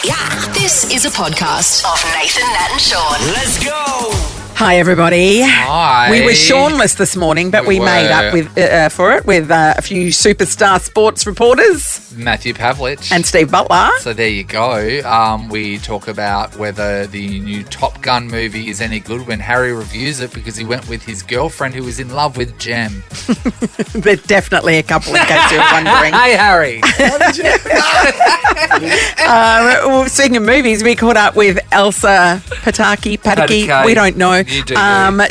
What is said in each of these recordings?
Yeah, this is a podcast of Nathan, Nat and Shaun. Let's go! Hi, everybody. Hi. We were Shaunless this morning, but we made up with for it with a few superstar sports reporters Matthew Pavlich. and Steve Butler. So there you go. We talk about whether the new Top Gun movie is any good when Harry reviews it because he went with his girlfriend who was in love with Jem. There's definitely a couple in case you're wondering. Hey, Harry. Speaking of movies, we caught up with Elsa Pataki. We don't know. You do.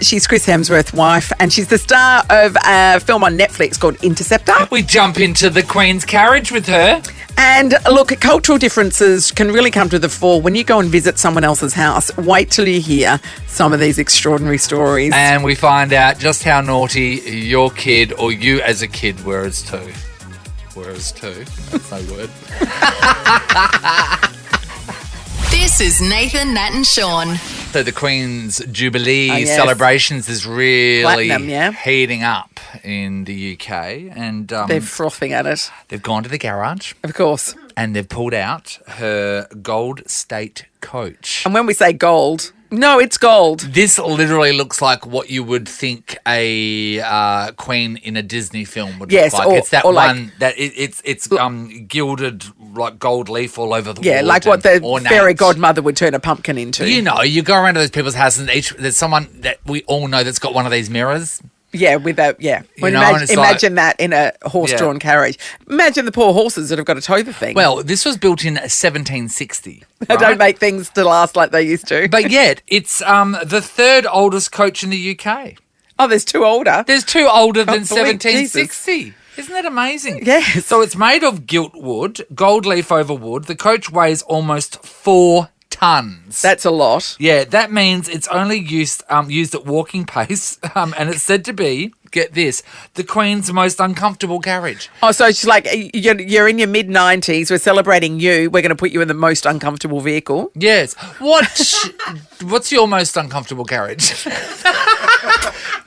She's Chris Hemsworth's wife, and she's the star of a film on Netflix called Interceptor. We jump into the Queen's carriage with her. And look, cultural differences can really come to the fore when you go and visit someone else's house. Wait till you hear some of these extraordinary stories. And we find out just how naughty your kid or you as a kid were as two. That's no word. This is Nathan, Nat and Shaun. So the Queen's Jubilee yes. celebrations is really Platinum, yeah. heating up in the UK. And They're frothing at it, they've gone to the garage of course. and they've pulled out her gold state coach. And when we say gold, no, it's gold. This literally looks like what you would think a queen in a Disney film would Yes, look like. or- It's that or like- one that it's gilded like gold leaf all over the Yeah, wood like what and the ornate. fairy godmother would turn a pumpkin into. You know, you go around to those people's houses and there's someone that we all know that's got one of these mirrors. Yeah, with that, yeah. You know, and it's imagine that in a horse-drawn carriage. Imagine the poor horses that have got to tow the thing. Well, this was built in 1760. They right? don't make things to last like they used to. But yet, it's the third oldest coach in the UK. Oh, there's two older. There's two older than Can't believe 1760. Isn't that amazing? Yes. So it's made of gilt wood, gold leaf over wood. The coach weighs almost 4 tons. That's a lot. Yeah, that means it's only used at walking pace, and it's said to be, get this, the Queen's most uncomfortable carriage. Oh, so it's like you're in your mid-90s. We're celebrating you. We're going to put you in the most uncomfortable vehicle. Yes. What's your most uncomfortable carriage?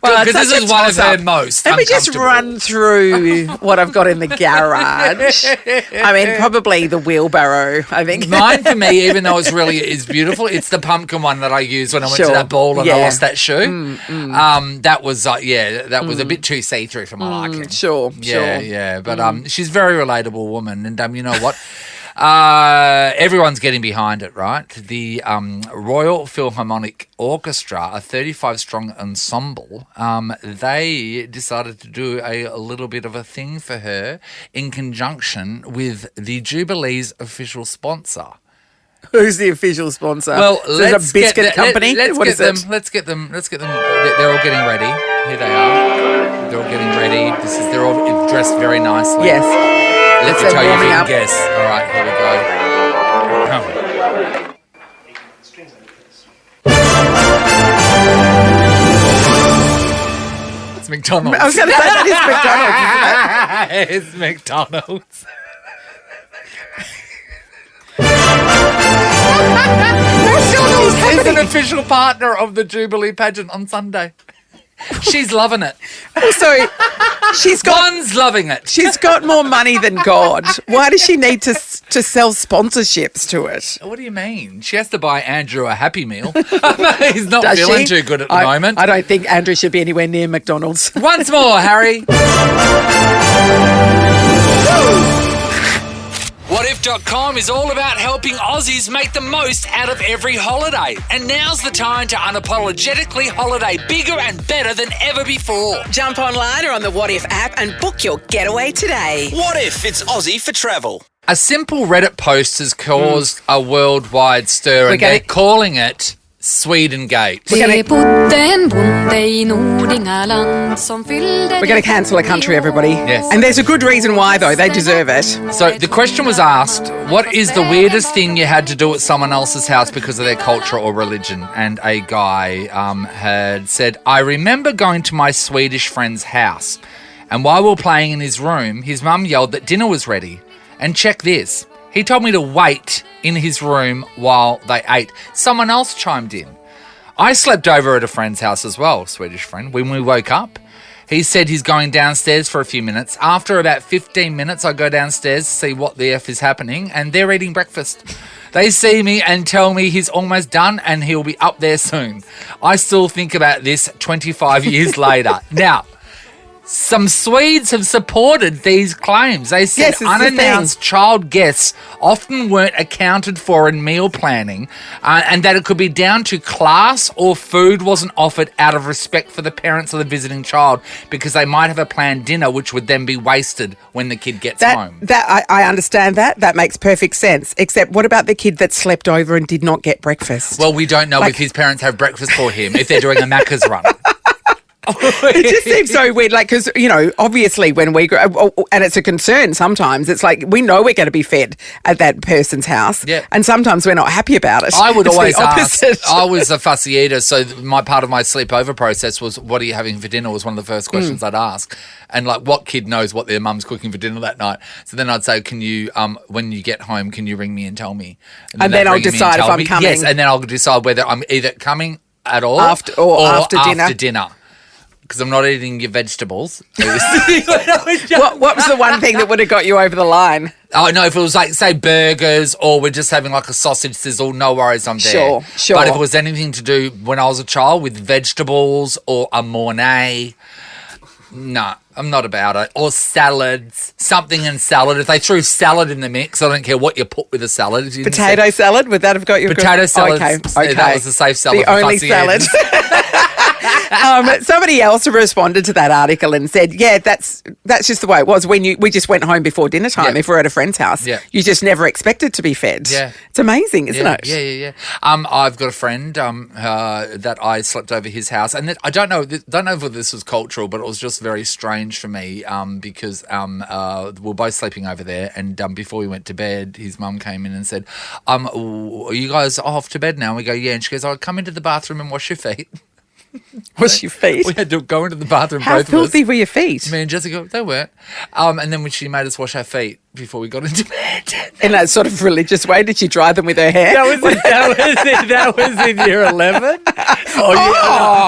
Well, Because it's this such is a one of her toss-up. most Let me just uncomfortable. run through what I've got in the garage. I mean, probably the wheelbarrow, I think. Mine, for me, even though it's beautiful, it's the pumpkin one that I used when I went Sure. to that ball and I Yeah. lost that shoe. That was that was a bit too see-through for my liking. Sure. Yeah. But she's a very relatable woman, and you know what? Everyone's getting behind it, right? The Royal Philharmonic Orchestra, a 35-strong ensemble, they decided to do a little bit of a thing for her in conjunction with the Jubilee's official sponsor. Who's the official sponsor? Well, Is it let's a biscuit get, company? Let's What get is them. it? Let's get them. They're all getting ready. Here they are. They're all getting ready. They're all dressed very nicely. Yes. Let me They're tell you if you warming can up. guess. All right, here we go. It's McDonald's. I was going to say that is McDonald's, isn't it? It's McDonald's. McDonald's is an official partner of the Jubilee pageant on Sunday. She's loving it. Also, she's loving it. She's got more money than God. Why does she need to sell sponsorships to it? What do you mean? She has to buy Andrew a Happy Meal. He's not Does feeling she? too good at the moment. I don't think Andrew should be anywhere near McDonald's. Once more, Harry. WhatIf.com is all about helping Aussies make the most out of every holiday. And now's the time to unapologetically holiday bigger and better than ever before. Jump online or on the What If app and book your getaway today. What if it's Aussie for travel? A simple Reddit post has caused a worldwide stir, and gonna- they're calling it Sweden Gate. We're going to cancel a country, everybody. Yes. And there's a good reason why, though. They deserve it. So the question was asked, what is the weirdest thing you had to do at someone else's house because of their culture or religion? And a guy had said, I remember going to my Swedish friend's house, and while we were playing in his room, his mum yelled that dinner was ready. And check this. He told me to wait in his room while they ate. Someone else chimed in. I slept over at a friend's house as well, Swedish friend. When we woke up, he said he's going downstairs for a few minutes. After about 15 minutes, I go downstairs to see what the F is happening, and they're eating breakfast. They see me and tell me he's almost done and he'll be up there soon. I still think about this 25 years later. Now, some Swedes have supported these claims. They said Yes, it's the unannounced child guests often weren't accounted for in meal planning, and that it could be down to class or food wasn't offered out of respect for the parents of the visiting child because they might have a planned dinner which would then be wasted when the kid gets home. I understand that. That makes perfect sense. Except what about the kid that slept over and did not get breakfast? Well, we don't know if his parents have breakfast for him, if they're doing a Macca's run. It just seems so weird, like, because, obviously when we grow, and it's a concern sometimes, it's like we know we're going to be fed at that person's house, and sometimes we're not happy about it. I would It's the always ask, opposite. I was a fussy eater, so my part of my sleepover process was, what are you having for dinner, was one of the first questions I'd ask. And, like, what kid knows what their mum's cooking for dinner that night? So then I'd say, can you, when you get home, can you ring me and tell me? And then I'll decide if I'm coming. Yes, and then I'll decide whether I'm either coming at all after dinner. Because I'm not eating your vegetables. What was the one thing that would have got you over the line? Oh, no, if it was like, say, burgers or we're just having like a sausage sizzle, no worries, I'm there. Sure. But if it was anything to do when I was a child with vegetables or a mornay, no, I'm not about it. Or salads, something in salad. If they threw salad in the mix, I don't care what you put with a salad. Potato salad, would that have got you? Potato salad. Okay. That was a safe salad. The for only fussy salad. Somebody else responded to that article and said, "Yeah, that's just the way it was when we just went home before dinner time. Yeah. If we're at a friend's house, you just never expected to be fed. Yeah, it's amazing, isn't it? Yeah. I've got a friend that I slept over his house, and I don't know if this was cultural, but it was just very strange for me because we were both sleeping over there, and before we went to bed, his mum came in and said, "Are you guys off to bed now?" And we go, "Yeah," and she goes, "I'll come into the bathroom and wash your feet." Wash your feet? We had to go into the bathroom, How both of us. filthy were your feet? Me and Jessica, they weren't. And then when she made us wash our feet before we got into bed. In that sort of religious way, did she dry them with her hair? That was in year 11?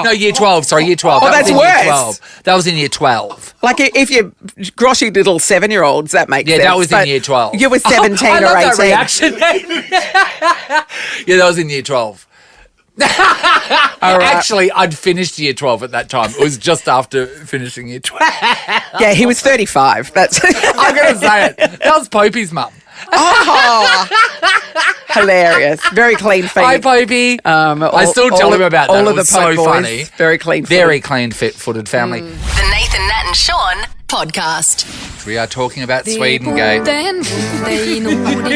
No, year 12. Sorry, year 12. Oh, That that's was in year worse. 12. That was in year 12. Like if you're groshy little 7-year-olds, that makes sense. Yeah, that was in But year 12. You were 17 I or love 18. that reaction. Yeah, that was in year 12. Actually, I'd finished year 12 at that time. It was just after finishing year 12. Yeah, he was 35. That's I'm going to say it. That was Popey's mum. Oh, hilarious! Very clean feet. Hi, Popey. I still tell him about that. All It of the was so Pope boys, funny. Very clean. Very clean-footed family. The Nathan, Nat and Shaun podcast. We are talking about Swedengate.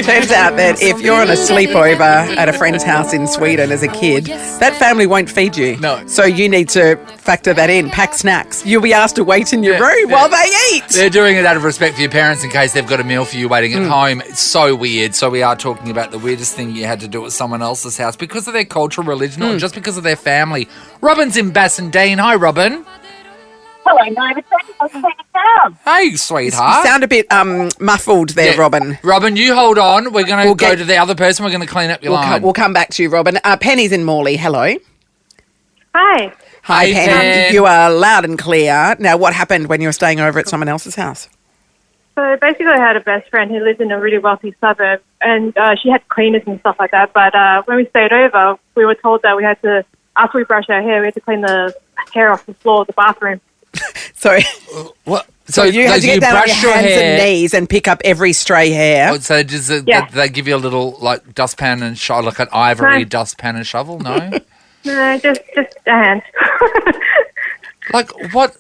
Turns out that if you're on a sleepover at a friend's house in Sweden as a kid, that family won't feed you. No. So you need to factor that in. Pack snacks. You'll be asked to wait in your room while they eat. They're doing it out of respect for your parents in case they've got a meal for you waiting at home. It's so weird. So we are talking about the weirdest thing you had to do at someone else's house because of their cultural religion or just because of their family. Robin's in Bassendean. Hi, Robin. Hello, Nathan. Hey, sweetheart. You sound a bit muffled there, Robin. Robin, you hold on. We're going to go to the other person. We're going to clean up your line. We'll come back to you, Robin. Penny's in Morley. Hello. Hi. Hi, Hey, Penny. Pen. You are loud and clear. Now, what happened when you were staying over at someone else's house? So basically, I had a best friend who lived in a really wealthy suburb, and she had cleaners and stuff like that. But when we stayed over, we were told that we had to, after we brush our hair, we had to clean the hair off the floor of the bathroom. Sorry. What? So you had to get down on your brush hands hair. and knees and pick up every stray hair. Oh, so does they give you a little like dustpan and shovel, like an ivory No. dustpan and shovel? No. No, just a hand. Like what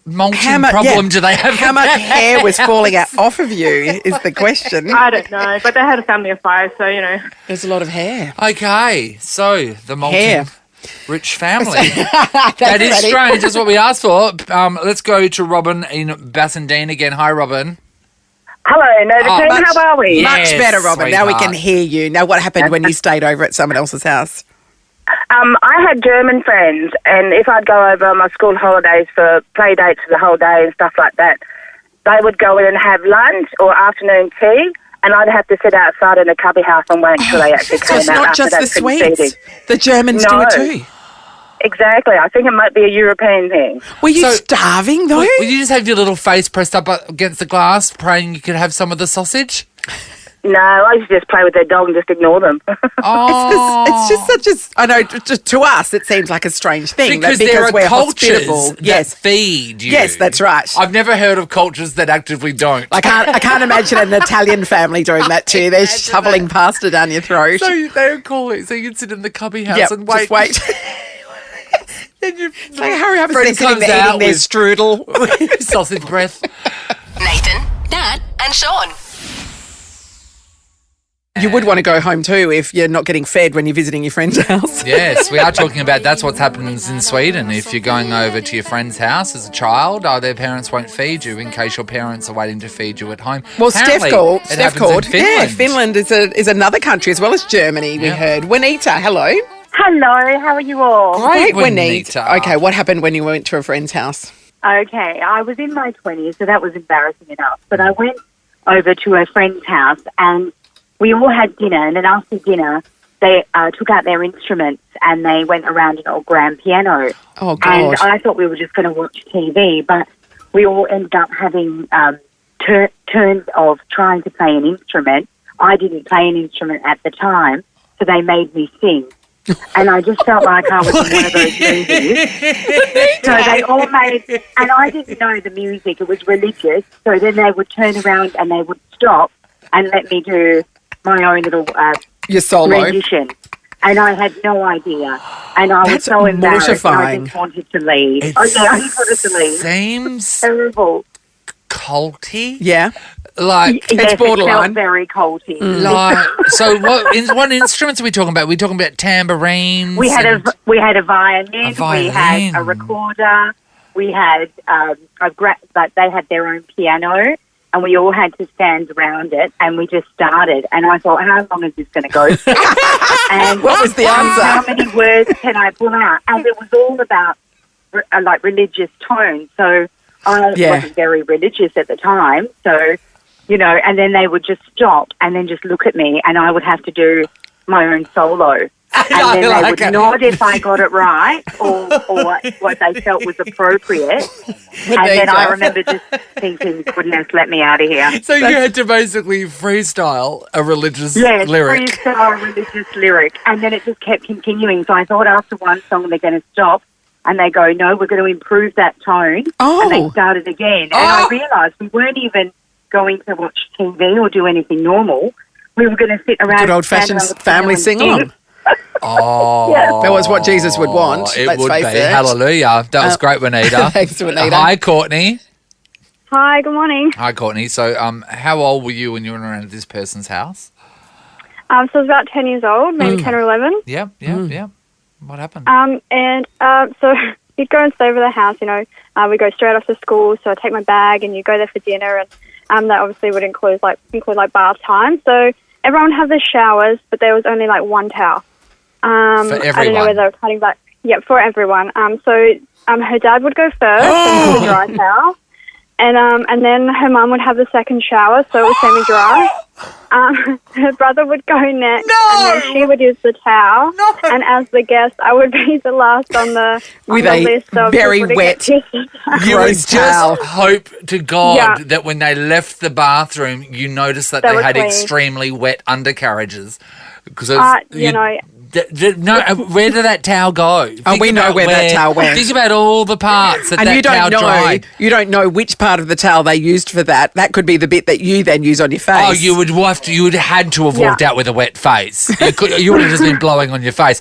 mulching How mu- problem yeah. do they have? How much hair was falling out off of you is the question. I don't know, but they had a family of 5, so, you know. There's a lot of hair. Okay, so the mulching Hair. rich family. That is funny. strange. That's what we asked for. Let's go to Robin in Bassendean again. Hi, Robin. Hello, Nathan. much- How are we? Yeah. Much Yes, better, Robin. Now we can sweetheart. hear you. Now, what happened when you stayed over at someone else's house? I had German friends, and if I'd go over on my school holidays for play dates for the whole day and stuff like that, they would go in and have lunch or afternoon tea, and I'd have to sit outside in a cubby house and wait until they actually So came it's out not after just they'd the finished Swedes. eating. The Germans do No. it too. Exactly. I think it might be a European thing. Were you So- starving, though? Would you just have your little face pressed up against the glass, praying you could have some of the sausage? No, I used to just play with their dog and just ignore them. It's just such a, I know, to us it seems like a strange thing. Because that there are we're cultures hospitable. that feed you. Yes, that's right. I've never heard of cultures that actively don't. I can't imagine an Italian family doing that to you. They're shoveling pasta down your throat. So they don't call it. So you can sit in the cubby house Yep, and wait. just wait. Then you Hurry up, friend instead of sitting comes there out eating their with strudel. sausage breath. Nathan, Nat, and Shaun. You would want to go home too if you're not getting fed when you're visiting your friend's house. Yes, we are talking about that's what's happening in Sweden. If you're going over to your friend's house as a child, their parents won't feed you in case your parents are waiting to feed you at home. Well, Apparently, Steph called. Yeah, Finland is another country as well as Germany, we heard. Juanita, hello. Hello, how are you all? Great, Juanita. Okay, what happened when you went to a friend's house? Okay, I was in my 20s, so that was embarrassing enough. But I went over to a friend's house and we all had dinner, and then after dinner, they took out their instruments and they went around an old grand piano. Oh, God. And I thought we were just going to watch TV, but we all ended up having turns of trying to play an instrument. I didn't play an instrument at the time, so they made me sing. And I just felt like I was in one of those movies. So they all made, and I didn't know the music, it was religious, so then they would turn around and they would stop and let me do my own little your solo rendition. And I had no idea. And I was so embarrassed. Mortifying. I just wanted to leave. I just wanted to leave. Seems terrible. Culty? Yeah. Like, it's borderline. It felt very culty. So what instruments are we talking about? We're talking about tambourines. We had a violin. We had a recorder. We had but they had their own piano, and we all had to stand around it, and we just started. And I thought, how long is this going to go? And what was the answer? How many words can I pull out? And it was all about like religious tone. So I wasn't very religious at the time. So, you know, and then they would just stop and then just look at me, and I would have to do my own solo. And then they would nod if I got it right or what they felt was appropriate. And then I remember just thinking, goodness, let me out of here. So you had to basically freestyle a religious lyric. Freestyle a religious lyric. And then it just kept continuing. So I thought after one song they're going to stop. And they go, no, we're going to improve that tone. And they started again. And I realised we weren't even going to watch TV or do anything normal. We were going to sit around. Good old-fashioned family sing-along. That was what Jesus would want. It let's would face be. it. Hallelujah. That was great, Juanita. Thanks, Juanita. Hi, Courtney. Hi, good morning. Hi, Courtney. So, how old were you when you were around at this person's house? So I was about 10 years old, maybe 10 or 11. Yeah. What happened? So you'd go and stay over the house, you know. We go straight off to school, so I take my bag and you go there for dinner, and that obviously would include like bath time. So everyone had the showers, but there was only like one towel. For everyone? I don't know whether they were cutting back. Yeah, for everyone. So her dad would go first and have the dry towel. And then her mum would have the second shower, so it was semi-dry. Her brother would go next, and then she would use the towel. No. And as the guest, I would be the last on the list of very people to wet, get kissed. You would just hope to God that when they left the bathroom, you noticed that they had clean. Extremely wet undercarriages. Because where did that towel go? We know where that towel went. Think about all the parts that towel dried. You don't know which part of the towel they used for that. That could be the bit that you then use on your face. Oh, you would have had to have walked out with a wet face. You would have just been blowing on your face.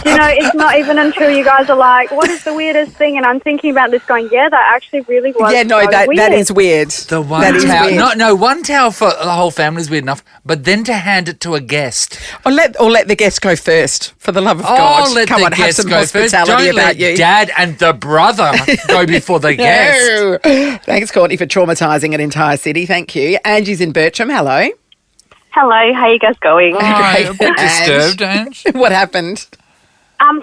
You know, it's not even until you guys are like, what is the weirdest thing? And I'm thinking about this going, that actually really was that is weird. The one towel. No, one towel for the whole family is weird enough, but then to hand it to a guest. Or let the guest go first, for the love of God. Come on, have some hospitality about you. Dad and the brother go before the guest. Thanks, Courtney, for traumatising an entire city. Thank you. Angie's in Bertram. Hello. Hello, how are you guys going? A bit disturbed, Ange. What happened?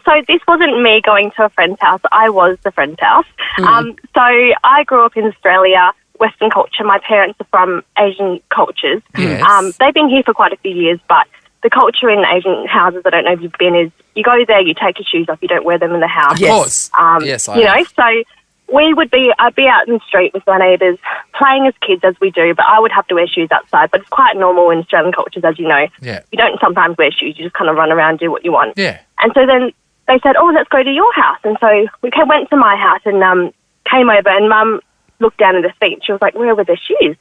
So this wasn't me going to a friend's house. I was the friend's house. So I grew up in Australia, Western culture. My parents are from Asian cultures. Yes. They've been here for quite a few years, but the culture in Asian houses, I don't know if you've been, is you go there, you take your shoes off, you don't wear them in the house. Of course. Yes, I you know, so I'd be out in the street with my neighbours playing as kids as we do, but I would have to wear shoes outside. But it's quite normal in Australian cultures, as you know. Yeah. You don't sometimes wear shoes, you just kind of run around, do what you want. Yeah. And so then they said, oh, let's go to your house. And so we went to my house and came over, and Mum looked down at her feet. She was like, where were the shoes?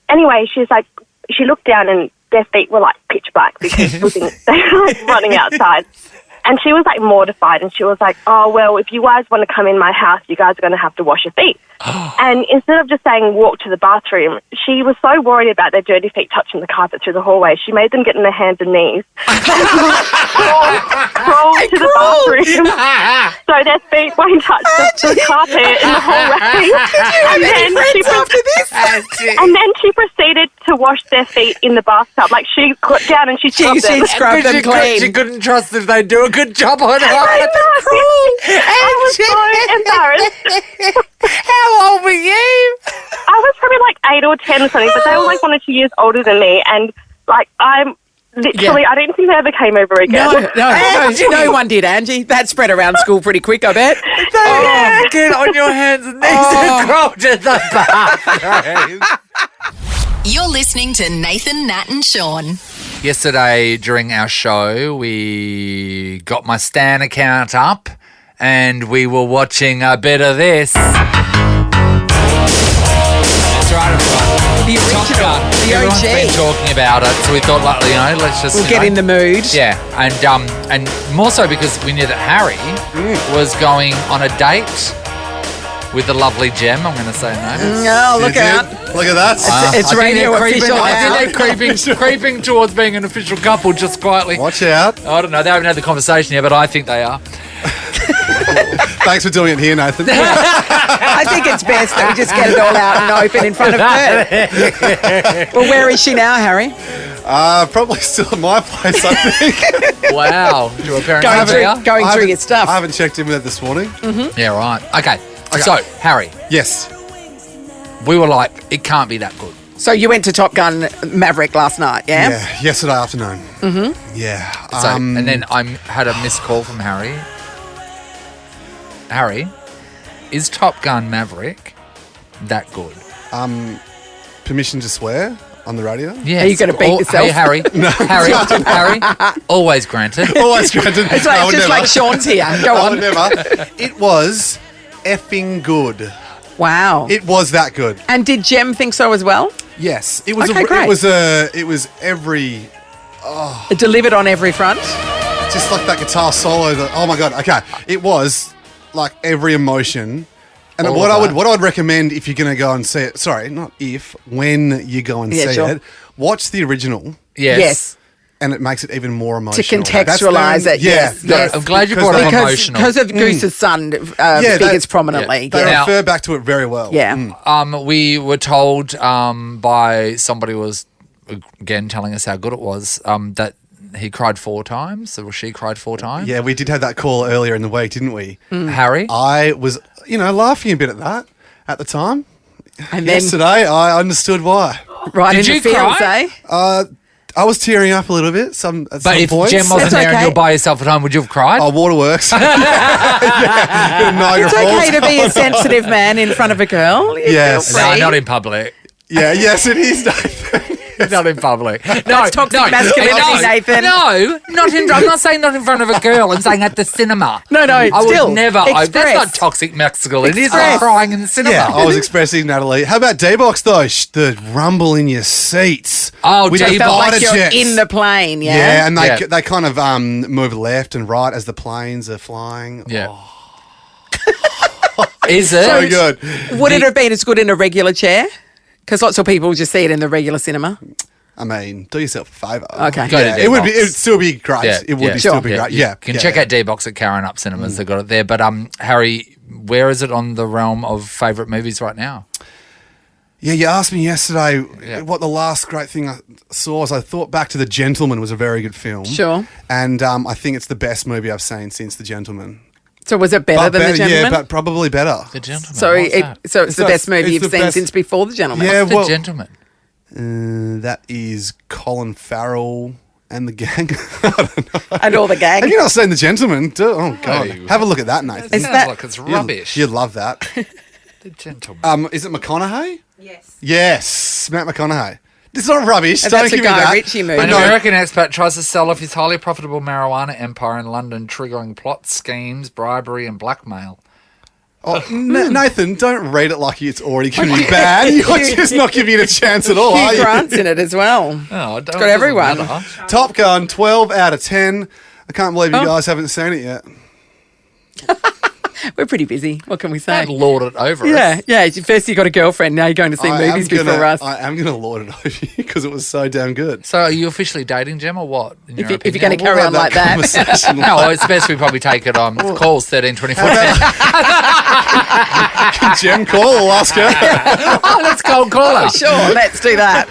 Anyway, she looked down and their feet were like pitch black because they were like running outside. And she was like mortified, and she was like, oh, well, if you guys want to come in my house, you guys are going to have to wash your feet. And instead of just saying walk to the bathroom, she was so worried about their dirty feet touching the carpet through the hallway, she made them get on their hands and knees, crawl to the bathroom so their feet won't touch the carpet in the hallway. And then she proceeded to wash their feet in the bathtub. Like, she got down and she scrubbed them. Scrubbed them clean. She couldn't trust if they'd do a good job on her. I was so embarrassed. How old were you? I was probably like 8 or 10 or something, but they were like 1 or 2 years older than me, and like I'm literally, I don't think they ever came over again. No one did, Angie. That spread around school pretty quick, I bet. Get on your hands and knees and crawl to the bathroom. You're listening to Nathan, Nat and Shaun. Yesterday during our show, we got my Stan account up and we were watching a bit of this. That's right, everyone. The original, the Everyone's OG. been talking about it, so we thought, like, let's just... We'll get in the mood. Yeah, and more so because we knew that Harry was going on a date with the lovely Gem. I'm going to say no. Oh, look out. Look at that. It's radio official I now. think they're creeping towards being an official couple just quietly. Watch out. I don't know. They haven't had the conversation yet, but I think they are. Thanks for doing it here, Nathan. I think it's best that we just get it all out and open in front of her. Well, where is she now, Harry? Probably still at my place, I think. Wow. To a parent Going through your stuff. I haven't checked in with it this morning. Mm-hmm. Yeah, right. Okay. So, Harry. Yes. We were like, it can't be that good. So you went to Top Gun Maverick last night, yeah? Yeah, yesterday afternoon. Mm-hmm. Yeah. So, and then I had a missed call from Harry. Harry, is Top Gun Maverick that good? Permission to swear on the radio? Yeah. Are you going to beat yourself? Hey, Harry. No. Harry, always granted. Always granted. It's like, just like Shaun's here. Go I on. would never. It was effing good. Wow. It was that good. And did Jem think so as well? Yes. It was. Okay, great. It was every. It delivered on every front? Just like that guitar solo. Oh my god. Okay. It was like every emotion. And All what of I that. would recommend if you're going to go and see it. Sorry, not if. When you go and see sure. it, watch the original. Yes. And it makes it even more To emotional. contextualise it, yes. No, I'm glad you brought up emotional. Because of Goose's son figures prominently. They Yeah. refer back to it very well. Yeah. We were told by somebody who was, again, telling us how good it was, that he cried 4 times, or she cried 4 times. Yeah, we did have that call earlier in the week, didn't we? Harry? I was, laughing a bit at that at the time. And then, yesterday, I understood why. Right Did in you the feels, cry? eh? I was tearing up a little bit at some But if points. Jem wasn't It's there and okay. you're by yourself at home, would you have cried? Oh, waterworks. It's okay to be a sensitive man in front of a girl. You Yes. feel No, free. not in public. Yeah, yes, it is, Nathan. Not in public. No, That's toxic masculinity, Nathan. No, I'm not saying not in front of a girl. I'm saying at the cinema. No, I still. would never. That's Express. not toxic masculinity. It's Express. not crying in the cinema. Yeah, I was expressing, Natalie. How about D-Box, though? The rumble in your seats. Oh, With D-Box. the Felt like fighter you're jets. in the plane, yeah? Yeah, and Yeah. they kind of move left and right as the planes are flying. Yeah. Is it? So good. Would it have been as good in a regular chair? Because lots of people just see it in the regular cinema. I mean, do yourself a favour. Okay. Go to Yeah, it would be. D-Box. It'd still be great. Yeah, It would yeah. be still be Sure. great. Yeah. You can yeah, check yeah. out D-Box at Karen Up Cinemas. They've got it there. But Harry, where is it on the realm of favourite movies right now? Yeah, you asked me yesterday Yeah. what the last great thing I saw was. I thought back to The Gentleman was a very good film. Sure. And I think it's the best movie I've seen since The Gentleman. So was it better than The Gentleman? Yeah, but probably better. The Gentleman. So, What's that? so it's the best movie it's you've the seen best- since before The Gentleman? Yeah, The well, Gentleman. that is Colin Farrell And the gang. And all the gang. Have you not seen The Gentleman? Oh, God. Have a look at that, Nathan. It sounds like it's rubbish. You'd love that. The Gentleman. Is it McConaughey? Yes. Yes, Matt McConaughey. This is not rubbish. And Don't that's a give me Guy that. Ritchie movie. An American expat tries to sell off his highly profitable marijuana empire in London, triggering plot schemes, bribery, and blackmail. Oh, Nathan, don't read it like it's already going to be bad. You're just not giving it a chance at all, are Hugh you? Grant's in it as well. Oh, It's got everyone. Top Gun, 12 out of 10. I can't believe you guys haven't seen it yet. We're pretty busy. What can we say? Don't lord it over us. Yeah. First you got a girlfriend. Now you're going to see movies before us. I am going to lord it over you because it was so damn good. So are you officially dating, Jem, or what? If you're going to carry on like that. No, it's best we probably take it on calls 13 24. Can Jem call? We'll ask her. Let's call her. Sure, let's do that.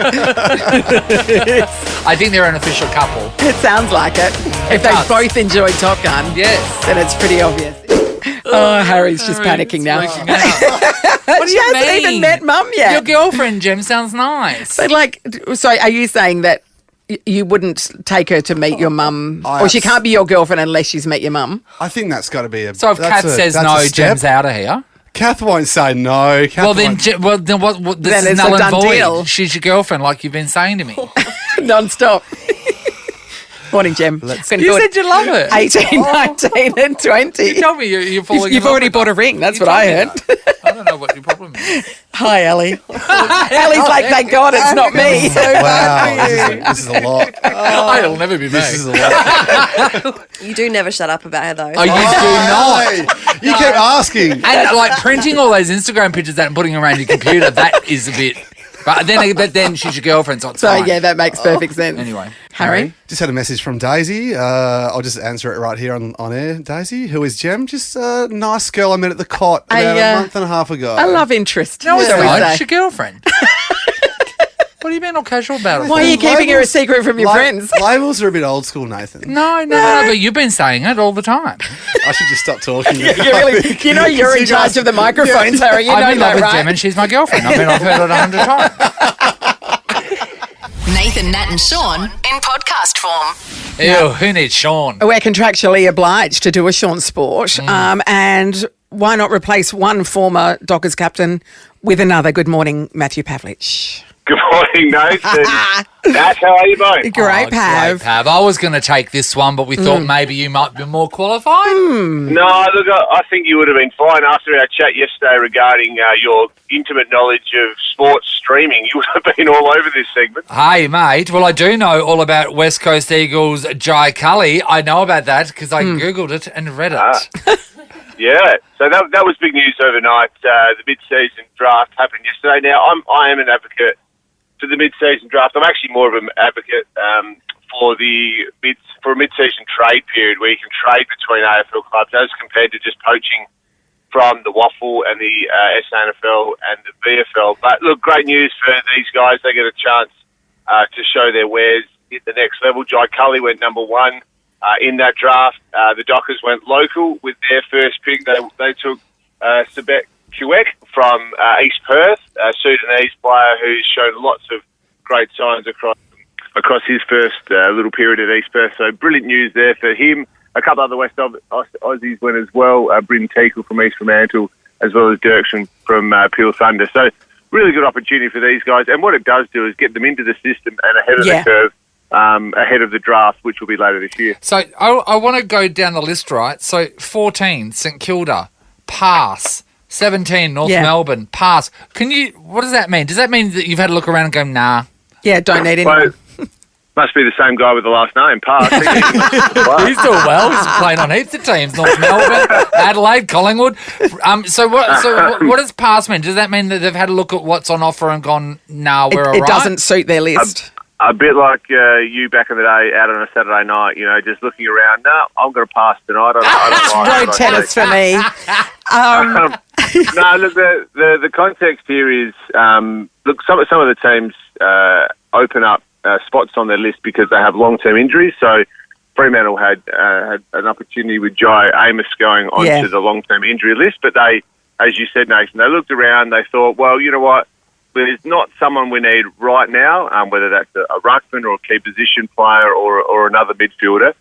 I think they're an official couple. It sounds like it. If they both enjoyed Top Gun, yes, then it's pretty obvious. Oh, Harry's just panicking now. What do She you hasn't mean? even met Mum yet. Your girlfriend, Jem, sounds nice. So, are you saying that you wouldn't take her to meet your mum, or she can't be your girlfriend unless she's met your mum? I think that's got to be a. So if Kath says no, Jem's out of here. Kath won't say no. Then what? This is it's null a and done void. deal. She's your girlfriend, like you've been saying to me. Non-stop. Morning, Jem. You said you love it. 18, 19 and 20. You told me you're falling. You've already bought a ring. That's what I heard. I don't know what your problem is. Hi, Ellie. Ellie's like, thank God it's not me. Wow, this is a lot. It'll never be me. This is a lot. You do never shut up about her, though. Oh, you do not. You keep asking. And like printing all those Instagram pictures out and putting them around your computer, that is a bit. But then she's your girlfriend, so it's fine. Yeah, that makes perfect sense. Anyway, Harry? Just had a message from Daisy. I'll just answer it right here on air. Daisy, who is Jem? Just a nice girl I met at the cot about a month and a half ago. A love interest. No, it's not. It's your girlfriend. What are you being all casual about it? Why are you keeping her a secret from your friends? Labels are a bit old school, Nathan. No, but you've been saying it all the time. I should just stop talking. You know you're in charge of the microphones, Harry. You know I'm in love that, with right? Jem and she's my girlfriend. I mean, I've heard it 100 times. Nathan, Nat and Shaun in podcast form. Ew, who needs Shaun? We're contractually obliged to do a Shaun Sport. And why not replace one former Dockers captain with another? Good morning, Matthew Pavlich. Good morning, Nathan. Nat, how are you both? Great, Pav. Great, Pav. I was going to take this one, but we thought maybe you might be more qualified. No, look, I think you would have been fine after our chat yesterday regarding your intimate knowledge of sports streaming. You would have been all over this segment. Hey, mate. Well, I do know all about West Coast Eagles' Jai Cully. I know about that because I Googled it and read it. Yeah, so that was big news overnight. The mid-season draft happened yesterday. Now, I am an advocate for the mid-season draft. I'm actually more of an advocate for a mid-season trade period where you can trade between AFL clubs as compared to just poaching from the Waffle and the SANFL and the VFL. But look, great news for these guys. They get a chance to show their wares at the next level. Jai Cully went number one in that draft. The Dockers went local with their first pick. They took Sebek Kuek from East Perth, a Sudanese player who's shown lots of great signs across his first little period at East Perth. So brilliant news there for him. A couple other West Aussies went as well. Bryn Teakle from East Fremantle, as well as Dirksen from Peel Thunder. So really good opportunity for these guys. And what it does do is get them into the system and ahead of the curve, ahead of the draft, which will be later this year. So I want to go down the list, right? So 14, St Kilda, pass. 17, North Melbourne, pass. What does that mean? Does that mean that you've had a look around and go, nah? Yeah, don't need anyone. Must be the same guy with the last name, Pass. He's doing well. He's playing on heaps of teams. North Melbourne, Adelaide, Collingwood. So what does pass mean? Does that mean that they've had a look at what's on offer and gone, nah, we're all right? It doesn't suit their list. A bit like you back in the day out on a Saturday night, just looking around. No, I'm going to pass tonight. I don't road tennis for me. No, look, the context here is, look, some of the teams open up spots on their list because they have long-term injuries. So Fremantle had an opportunity with Jai Amos going onto the long-term injury list, but they, as you said, Nathan, they looked around, they thought, well, you know what, there's not someone we need right now, whether that's a ruckman or a key position player or another midfielder.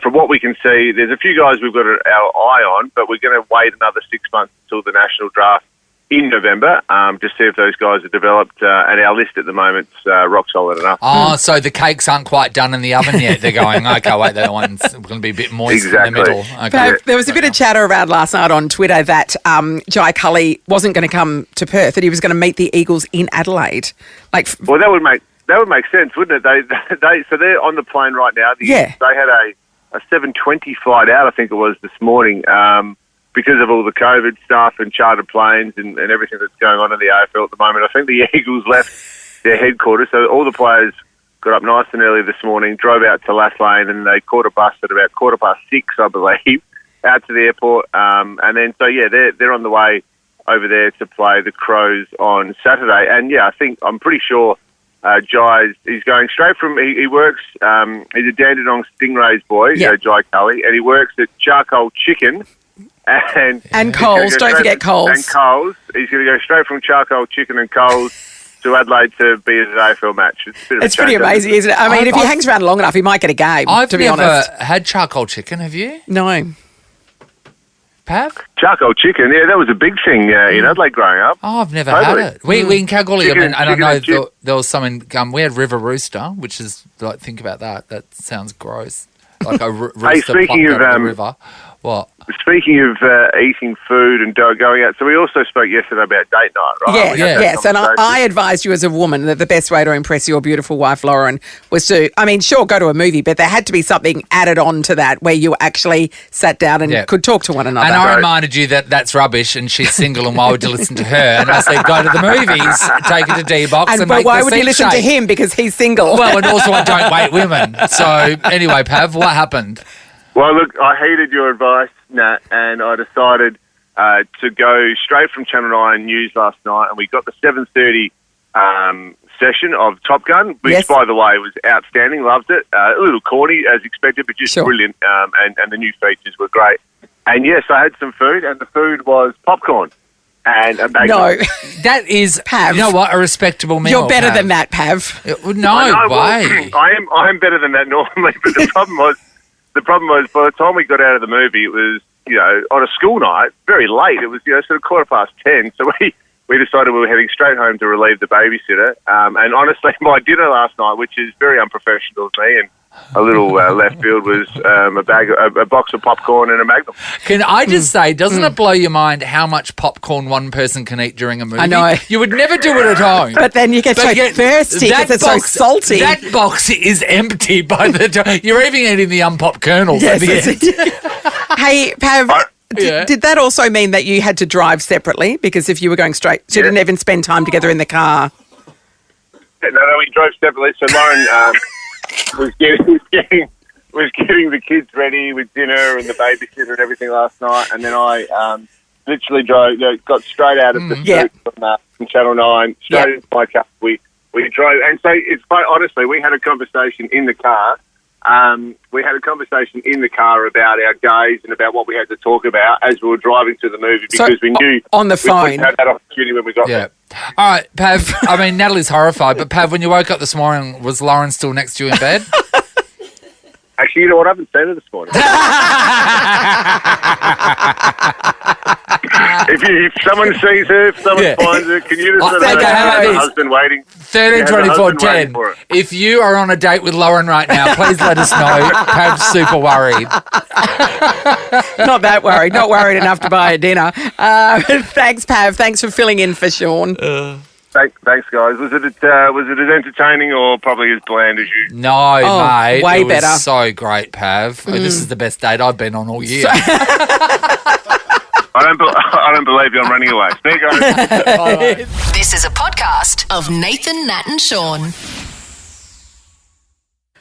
From what we can see, there's a few guys we've got our eye on, but we're going to wait another 6 months until the national draft in November to see if those guys are developed. And our list at the moment's rock solid enough. Oh, so the cakes aren't quite done in the oven yet. They're going, okay, wait, that one's going to be a bit moist in the middle. Okay. But there was a bit of chatter around last night on Twitter that Jai Cully wasn't going to come to Perth, that he was going to meet the Eagles in Adelaide. Well, that would make sense, wouldn't it? So they're on the plane right now. They had a 7:20 flight out, I think it was, this morning. Because of all the COVID stuff and chartered planes and everything that's going on in the AFL at the moment, I think the Eagles left their headquarters. So all the players got up nice and early this morning, drove out to Lass Lane, and they caught a bus at about 6:15, I believe, out to the airport. And then, they're on the way over there to play the Crows on Saturday. And, I'm pretty sure he's going straight from, he works, he's a Dandenong Stingrays boy, Jai Cully, and he works at Charcoal Chicken. And Coles, don't forget Coles. And Coles. He's going to go straight from Charcoal Chicken and Coles to Adelaide to be at an AFL match. It's pretty amazing, isn't it? I mean, if he hangs around long enough, he might get a game, to be honest. I've never had Charcoal Chicken, have you? No. Pav? Charcoal Chicken, that was a big thing in Adelaide growing up. Oh, I've never had it. We in Kalgoorlie, and I know there was some in, we had River Rooster, which is, think about that. That sounds gross. Like a rooster plucked out of the river. What? Speaking of eating food and going out, so we also spoke yesterday about date night, right? Yes. And I advised you as a woman that the best way to impress your beautiful wife, Lauren, was to, go to a movie, but there had to be something added on to that where you actually sat down and could talk to one another. And I reminded you that that's rubbish and she's single and why would you listen to her? And I said, go to the movies, take her to D-Box and make why the would you listen to him? Because he's single. Well, and also I don't wait women. So anyway, Pav, what happened? Well, look, I heeded your advice, Nat, and I decided to go straight from Channel 9 News last night, and we got the 7:30 session of Top Gun, which, by the way, was outstanding. Loved it. A little corny, as expected, but just brilliant, and the new features were great. And, yes, I had some food, and the food was popcorn and a bag. No, that is, Pav. You know what, a respectable meal. You're better than that, Pav. No way. I am better than that normally, but the problem was, by the time we got out of the movie, it was, on a school night, very late. It was, sort of 10:15. So we decided we were heading straight home to relieve the babysitter. And honestly, my dinner last night, which is very unprofessional of me and a little left field, was a box of popcorn and a Magnum. Can I just say, doesn't it blow your mind how much popcorn one person can eat during a movie? I know. You would never do it at home. But then you get so thirsty because it's so salty. That box is empty by the time. You're even eating the unpopped kernels at the end. Hey, Pav, did that also mean that you had to drive separately? Because if you were going straight, you didn't even spend time together in the car. No, we drove separately. So Lauren was getting the kids ready with dinner and the babysitter and everything last night, and then I literally got straight out of the street from Channel 9, straight into my car. We drove, and so it's quite honestly, we had a conversation in the car. About our days and about what we had to talk about as we were driving to the movie, because we knew on the phone we had that opportunity when we got there. All right, Pav. Natalie's horrified, but Pav, when you woke up this morning, was Lauren still next to you in bed? Actually, you know what? I haven't seen her this morning. If someone sees her, if someone finds her, can you just let her know her husband waiting? 13, 24, 10. If you are on a date with Lauren right now, please let us know. Pav's super worried. Not that worried. Not worried enough to buy a dinner. Thanks, Pav. Thanks for filling in for Shaun. Thanks, guys. Was it as entertaining or probably as bland as you? No, mate. Way better. Was so great, Pav. This is the best date I've been on all year. I don't believe you. I'm running away. See you guys. This is a podcast of Nathan, Nat and Shaun.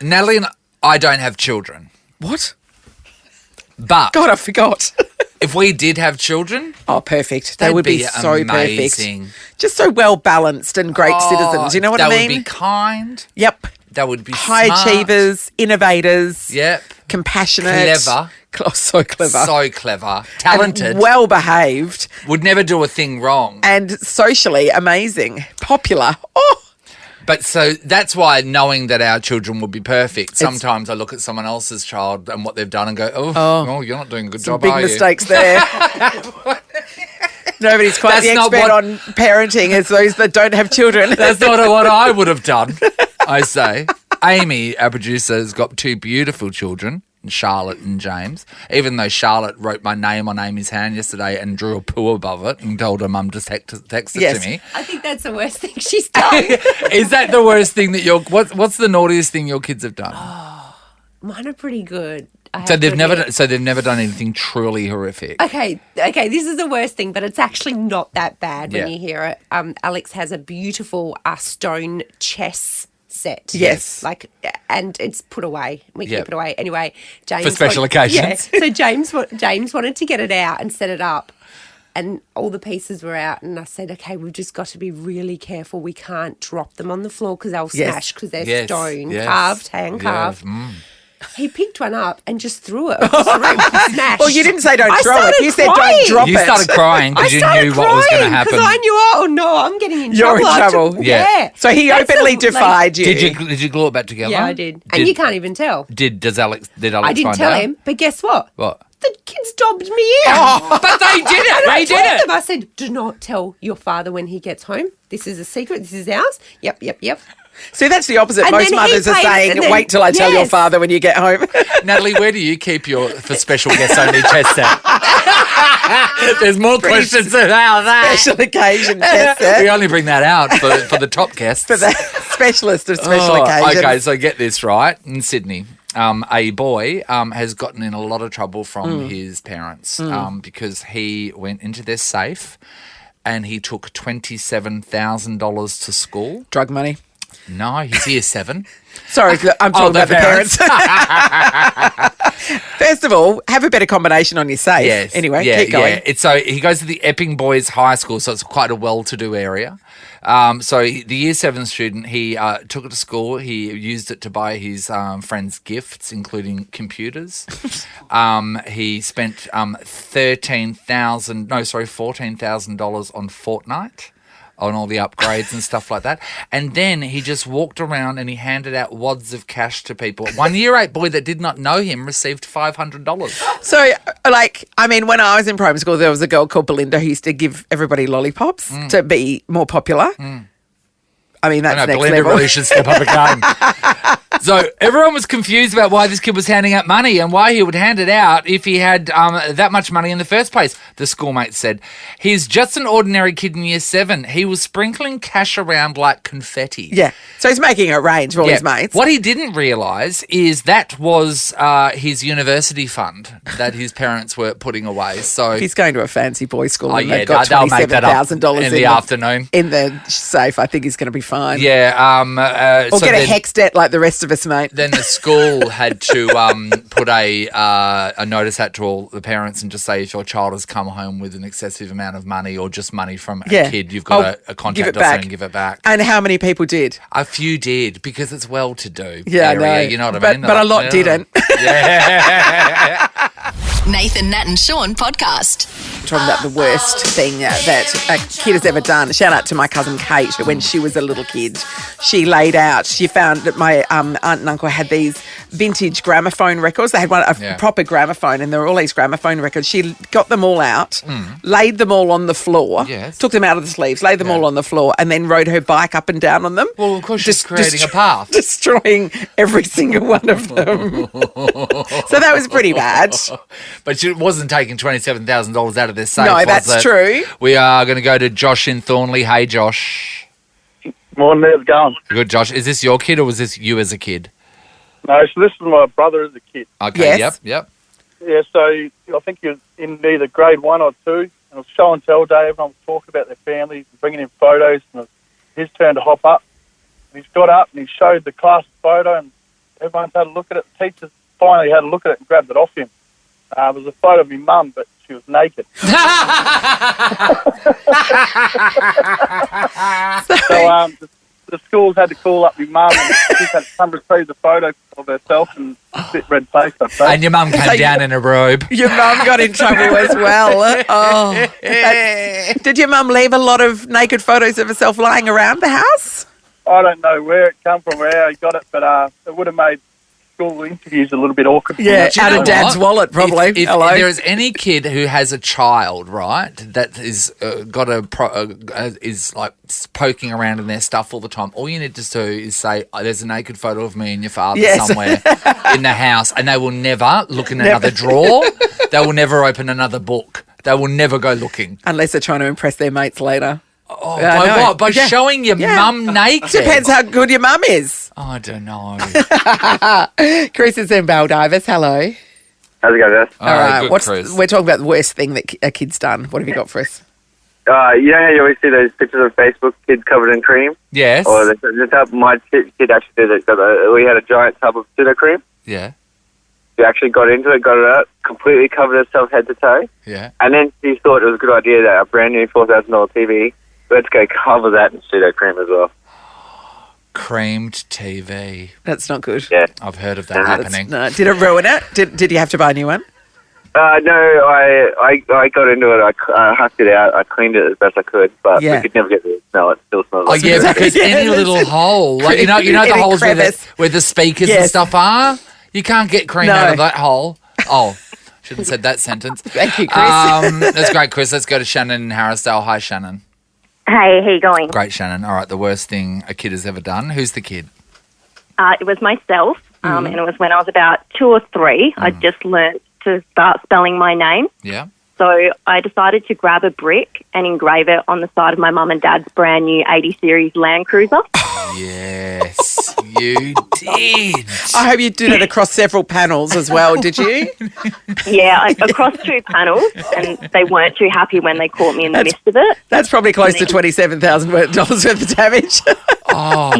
Natalie and I don't have children. What? But God, I forgot. If we did have children, perfect. They would be so amazing. Perfect. Just so well balanced and great citizens. You know what I mean? They would be kind. Yep. They would be high smart. achievers, innovators. Yep. compassionate. Clever. So clever. So clever. Talented. And well behaved. Would never do a thing wrong. And socially amazing. Popular. Oh. But so that's why knowing that our children will be perfect, sometimes I look at someone else's child and what they've done and go, oh you're not doing a good job, big are you? mistakes there. Nobody's quite the expert on parenting as those that don't have children. That's not what I would have done, I say. Amy, our producer, has got 2 beautiful children, Charlotte and James, even though Charlotte wrote my name on Amy's hand yesterday and drew a poo above it and told her mum to text it to me. I think that's the worst thing she's done. Is that the worst thing that what's the naughtiest thing your kids have done? Oh, mine are pretty good. So they've never done anything truly horrific. Okay, this is the worst thing, but it's actually not that bad when you hear it. Alex has a beautiful stone chess set. Yes. And it's put away. We keep it away. Anyway, James... For special occasions. Yeah. So James wanted to get it out and set it up. And all the pieces were out. And I said, okay, we've just got to be really careful. We can't drop them on the floor because they'll smash because they're stone, carved, hand-carved. Yeah. He picked one up and just threw it across the room. Smashed. Well, you didn't say don't throw it. You said don't drop it. You started crying because you knew what was going to happen. Because I knew, I'm getting in trouble. You're in trouble. Yeah. So he openly defied you. Did you glue it back together? Yeah, I did. And you can't even tell. Did Alex I didn't find tell out? him, but guess what? What? The kids dobbed me in. Oh, but they did it. And I told them, I said, do not tell your father when he gets home. This is a secret. This is ours. Yep. See, that's the opposite. And Most then mothers are saying, wait till I tell your father when you get home. Natalie, where do you keep your for special guests only chest set? There's more questions about that. Special occasion chest set. We only bring that out for the top guests. For the specialist of special occasions. Okay, so get this right. In Sydney, a boy has gotten in a lot of trouble from his parents because he went into their safe and he took $27,000 to school. Drug money. No, he's year 7. Sorry, I'm talking about the parents. First of all, have a better combination on your safe. Yes. Anyway, keep going. Yeah. So he goes to the Epping Boys High School, so it's quite a well-to-do area. The year 7 student, he took it to school. He used it to buy his friends gifts, including computers. He spent $14,000 on Fortnite, on all the upgrades and stuff like that. And then he just walked around and he handed out wads of cash to people. 1 year 8 boy that did not know him received $500. So, when I was in primary school, there was a girl called Belinda who used to give everybody lollipops to be more popular. I mean, that's next Belinda level. really should step up a game. So everyone was confused about why this kid was handing out money and why he would hand it out if he had that much money in the first place. The schoolmate said, he's just an ordinary kid in year 7. He was sprinkling cash around like confetti. Yeah. So he's making a range for all his mates. What he didn't realise is that was his university fund that his parents were putting away. So if he's going to a fancy boys' school and yeah, they've got they'll make that up $27,000 in the afternoon. In the safe, I think he's going to be fine. Yeah. Or get a hex debt like the rest of us, mate. Then the school had to put a notice out to all the parents and just say if your child has come home with an excessive amount of money or just money from a kid, you've got to contact us and give it back. And how many people did? A few did because it's well-to-do area, I know. You know what I mean? But a lot didn't. Yeah. Nathan, Nat and Shaun podcast. Talking about the worst thing that a kid has ever done. Shout out to my cousin Kate, who, when she was a little kid, she laid out. She found that my aunt and uncle had these vintage gramophone records. They had a proper gramophone, and there were all these gramophone records. She got them all out, laid them all on the floor, took them out of the sleeves, laid them all on the floor, and then rode her bike up and down on them. Well, of course, she's creating a path. Destroying every single one of them. So that was pretty bad. But she wasn't taking $27,000 out of their safe. No, that's true. We are going to go to Josh in Thornley. Hey, Josh. Morning, how's it going? Good, Josh. Is this your kid or was this you as a kid? No, so this is my brother as a kid. Okay, yep. Yeah, so I think he was in either grade 1 or 2. And it was show and tell day. Everyone was talking about their families, bringing in photos, and it was his turn to hop up. And he's got up and he showed the class photo, and everyone's had a look at it. The teachers finally had a look at it and grabbed it off him. It was a photo of my mum, but she was naked. So the schools had to call up my mum and she's had to come retrieve the photo of herself and a bit red-faced, I'd say. And your mum came down in a robe. Your mum got in trouble as well. Oh, did your mum leave a lot of naked photos of herself lying around the house? I don't know where it come from, where I got it, but it would have made school interviews a little bit awkward. Yeah, out of Dad's wallet, probably. If Hello. there is any kid who has a child, right, that is got is like poking around in their stuff all the time, all you need to do is say, there's a naked photo of me and your father somewhere in the house, and they will never look in another drawer. They will never open another book. They will never go looking. Unless they're trying to impress their mates later. Oh, by what? By showing your mum naked? Depends how good your mum is. I don't know. Chris is in Baldivis. Hello. How's it going, guys? All right. Good, Chris. We're talking about the worst thing that a kid's done. What have you got for us? You know how you always see those pictures of Facebook, kids covered in cream? Yes. Or the tub, my kid actually did it. We had a giant tub of pseudo cream. Yeah. She actually got into it, got it out, completely covered herself head to toe. Yeah. And then she thought it was a good idea that a brand new $4,000 TV, let's go cover that in pseudo cream as well. Creamed TV. That's not good. Yeah. I've heard of that happening. No. Did it ruin it? Did you have to buy a new one? No, I got into it. I husked it out. I cleaned it as best I could, but we could never get the smell. It still smells like because any little hole, like you know the holes where the speakers and stuff are. You can't get cream out of that hole. Oh, shouldn't have said that sentence. Thank you, Chris. That's great, Chris. Let's go to Shannon in Harrisdale. Hi, Shannon. Hey, how you going? Great, Shannon. All right, the worst thing a kid has ever done. Who's the kid? It was myself, and it was when I was about 2 or 3. I just learnt to start spelling my name. Yeah. So I decided to grab a brick and engrave it on the side of my mum and dad's brand new 80 Series Land Cruiser. Yes, you did. I hope you did it across several panels as well, did you? Yeah, across 2 panels, and they weren't too happy when they caught me in the midst of it. That's probably close to $27,000 worth of damage.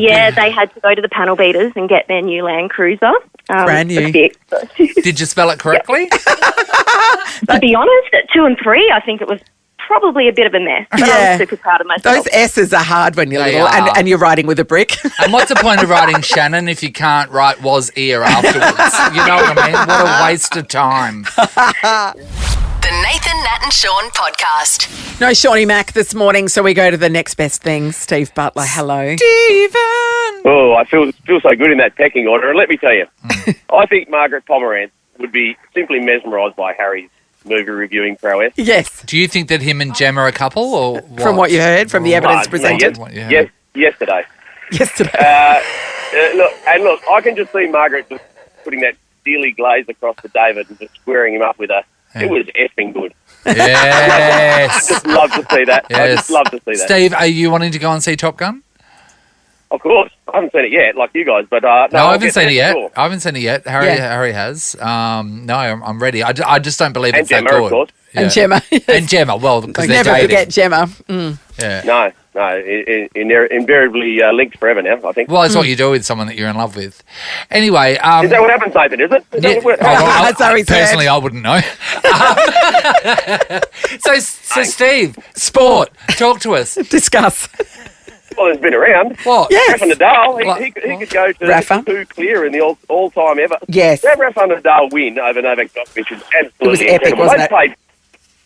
Yeah, they had to go to the panel beaters and get their new Land Cruiser. Brand new. Did you spell it correctly? To be honest, at 2 and 3, I think it was probably a bit of a mess. But I was super proud of myself. Those S's are hard when you're They little, are. and you're writing with a brick. And what's the point of writing Shannon if you can't write was ear afterwards? You know what I mean? What a waste of time. The Nathan, Nat and Shaun podcast. No Shawnee Mac this morning, so we go to the next best thing. Steve Butler, hello. Stephen! Oh, I feel so good in that pecking order. And let me tell you, I think Margaret Pomerantz would be simply mesmerised by Harry's movie reviewing prowess. Yes. Do you think that him and Jem are a couple, or what? From what you heard, from the evidence presented? Yes, yesterday. Yesterday. Look, I can just see Margaret just putting that steely glaze across to David and just squaring him up with a. It was effing good. Yes. I just love to see that. I just love to see that. Steve, are you wanting to go and see Top Gun? Of course. I haven't seen it yet, like you guys, but No, I I'll haven't get seen there it yet. for sure. I haven't seen it yet. Harry has. No, I'm ready. I just don't believe it's that Gemma, good. of course. And Gemma. And Gemma, well, because Like, they're never dating. forget Gemma. Mm. Yeah. No, invariably linked forever now, I think. Well, it's what you do with someone that you're in love with. Anyway. Is that what happens, Nathan, is it? Is that what- That's how he said. Personally, I wouldn't know. So Steve, sport, talk to us. Discuss. Well, it's been around. What? Rafa Nadal, he could go to Rafa? 2 clear in the all-time ever. Yes. That Rafa Nadal win over Novak Djokovic is absolutely It was epic, incredible. wasn't They've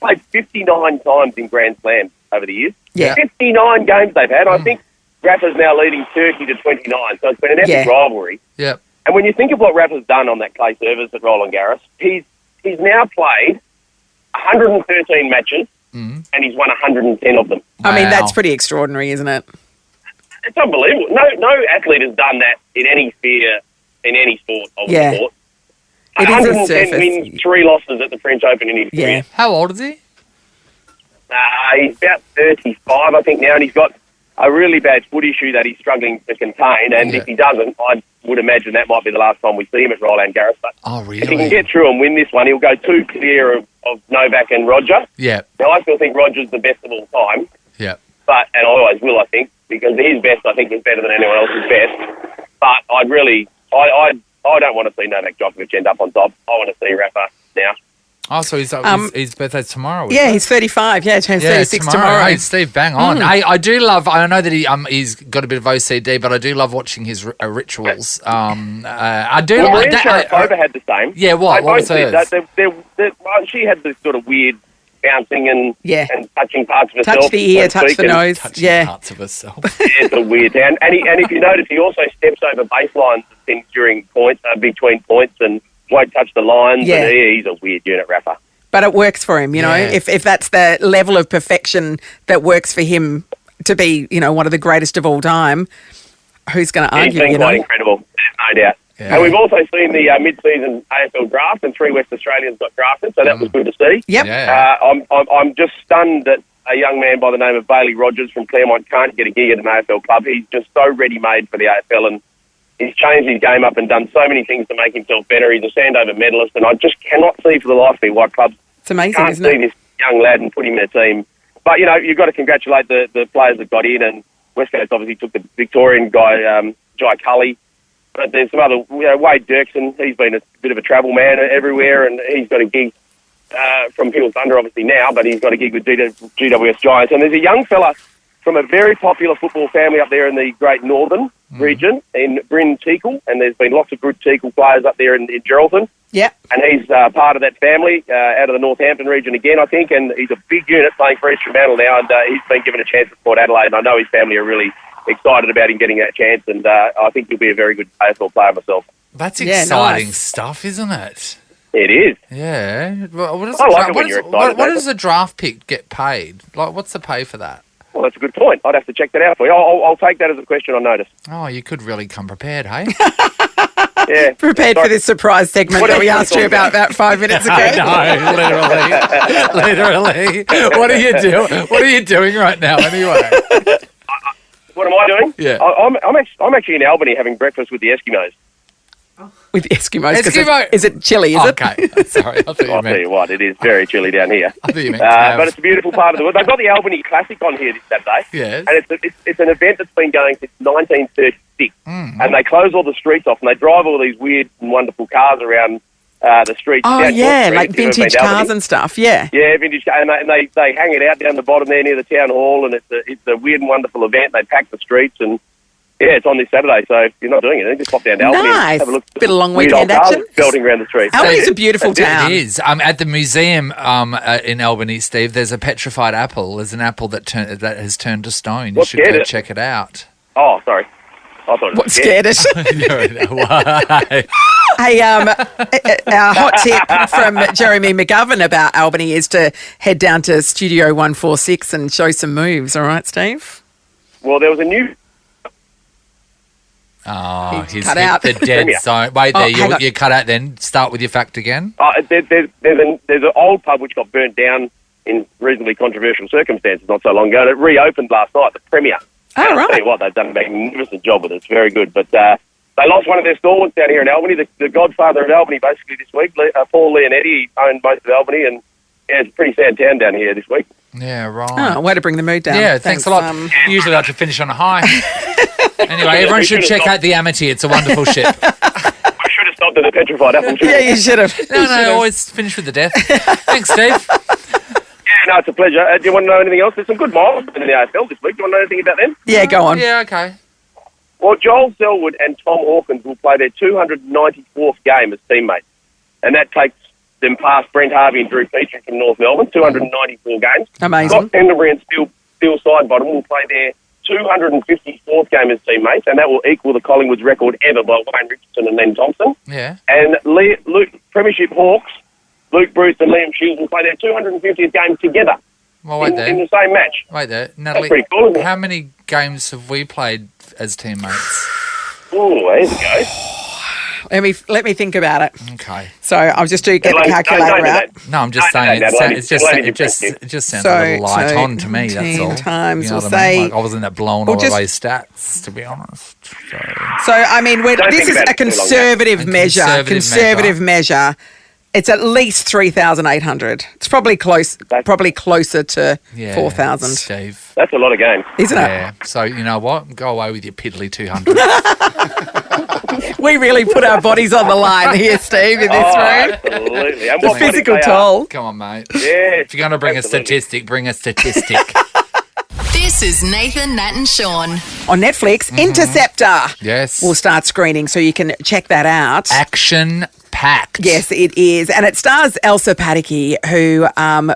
played 59 times in Grand Slams over the years. Yeah. 59 games they've had. I think Rafa's now leading 30 to 29, so it's been an epic rivalry. Yep. And when you think of what Rafa's done on that clay surface at Roland Garros, he's now played 113 matches and he's won 110 of them. I mean, that's pretty extraordinary, isn't it? It's unbelievable. No athlete has done that in any sphere, in any sport, I would have thought. It is a 110 surface. wins, 3 losses at the French Open in his career. How old is he? He's about 35, I think, now, and he's got a really bad foot issue that he's struggling to contain, and if he doesn't, I would imagine that might be the last time we see him at Roland Garros. But oh, really? if he can get through and win this one, he'll go 2 clear of Novak and Roger. Yeah. Now, I still think Roger's the best of all time, Yeah. and I always will, I think, because his best, I think, is better than anyone else's best. But I don't want to see Novak Djokovic end up on top. I want to see Rafa now. Oh, so his birthday's tomorrow. Yeah, he's 35. Yeah, turns 36 tomorrow. Hey, Steve, bang on. Hey, I do love. I know that he's got a bit of OCD, but I do love watching his rituals. I do. Well, Maria Sharapova had the same. Yeah, what? What was hers? She had this sort of weird bouncing and touching parts of herself. Touch the ear, touch the nose. Parts of herself. It's a weird hand. And if you notice, he also steps over baselines and things during points, between points, and won't touch the lines. Yeah. And he's a weird unit rapper. But it works for him, you know. If that's the level of perfection that works for him to be, you know, one of the greatest of all time, who's going to argue? He's been quite incredible, there's no doubt. Yeah. And we've also seen the mid-season AFL draft, and 3 West Australians got drafted, so that was good to see. Yep. Yeah. I'm just stunned that a young man by the name of Bailey Rogers from Claremont can't get a gig at an AFL club. He's just so ready-made for the AFL, and he's changed his game up and done so many things to make himself better. He's a Sandover medalist, and I just cannot see for the life of me why clubs can't see this young lad and put him in a team. But, you know, you've got to congratulate the players that got in, and West Coast obviously took the Victorian guy, Jai Cully. But there's some other, Wade Dirksen, he's been a bit of a travel man everywhere, and he's got a gig from Hills Thunder obviously now, but he's got a gig with GWS Giants. And there's a young fella from a very popular football family up there in the Great Northern region, in Bryn Teakle, and there's been lots of good Teakle players up there in Geraldton. Yeah. And he's part of that family, out of the Northampton region again, I think, and he's a big unit playing for East Fremantle now, and he's been given a chance at Port Adelaide, and I know his family are really excited about him getting that chance, and I think he'll be a very good AFL player myself. That's exciting stuff, isn't it? It is. Yeah. What does a draft pick get paid? Like, what's the pay for that? Well, that's a good point. I'd have to check that out for you. I'll take that as a question on notice. Oh, you could really come prepared, hey? Yeah. Prepared for this surprise segment that we asked you about 5 minutes ago. No, literally. What are you doing right now anyway? What am I doing? Yeah. I'm actually in Albany having breakfast with the Eskimos. With Eskimos? Is it chilly, is it? Okay. Sorry, I thought you I'll tell you what, it is very chilly down here. I thought you meant but it's a beautiful part of the world. They've got the Albany Classic on here this Saturday. Yes. And it's an event that's been going since 1936. And they close all the streets off, and they drive all these weird and wonderful cars around the streets. Oh, yeah, like vintage cars and stuff, yeah. Yeah, vintage cars. And they hang it out down the bottom there near the town hall, and it's a weird and wonderful event. They pack the streets, and yeah, it's on this Saturday, so if you're not doing anything, just pop down to Albany and have a look. Bit of long weird weekend old cars action. belting around the street. Albany's a beautiful town. It is. At the museum in Albany, Steve, there's a petrified apple. There's an apple that has turned to stone. You should go check it out. Oh, sorry. I thought it was what scared us? Hey, our hot tip from Jeremy McGovern about Albany is to head down to Studio 146 and show some moves. All right, Steve? Well, there was a new... Oh, he's cut hit out. the dead zone. Wait there, you cut out then. Start with your fact again. There's an old pub which got burnt down in reasonably controversial circumstances not so long ago, and it reopened last night, the Premier. Oh, right. I'll tell you what, they've done a magnificent job with it. It's very good. But they lost one of their stalwarts down here in Albany, the godfather of Albany, basically, this week. Paul Leonetti owned most of Albany, and yeah, it's a pretty sad town down here this week. Yeah, right. Oh, way to bring the mood down. Yeah, thanks a lot. Usually like to finish on a high. Anyway, everyone should check out the Amity. It's a wonderful ship. I should have stopped at the petrified apple. Yeah, you should have. No, always finish with the death. Thanks, Steve. Yeah, no, it's a pleasure. Do you want to know anything else? There's some good miles in the AFL this week. Do you want to know anything about them? Yeah, go on. Yeah, okay. Well, Joel Selwood and Tom Hawkins will play their 294th game as teammates, and that takes them past Brent Harvey and Drew Petrie from North Melbourne, 294 games. Amazing. Scott Pendlebury and Steel Sidebottom will play their 254th game as teammates, and that will equal the Collingwood's record ever by Wayne Richardson and Len Thompson. Yeah. And Premiership Hawks, Luke Bruce and Liam Shields will play their 250th game together in the same match. Wait there. Natalie, that's pretty cool, isn't it? How many games have we played as teammates? Oh, there you go. Let me think about it. Okay. So I'll just get the calculator out. No, I'm just saying it just sounds a little light on to me. That's all. Times, you know we'll what I mean? say. Like, I wasn't that blown all away stats, to be honest. So I mean, this is a conservative measure. It's at least 3,800. It's probably closer to 4,000. Steve. That's a lot of games. Isn't it? Yeah. So, you know what? Go away with your piddly 200. We really put our bodies on the line here, Steve, in this room. Absolutely. And The what physical they are. toll. Come on, mate. Yeah. If you're going to bring a statistic, bring a statistic. This is Nathan, Nat and Shaun. On Netflix, Interceptor. Yes. Will start screening, so you can check that out. Action-packed. Yes, it is. And it stars Elsa Pataky, who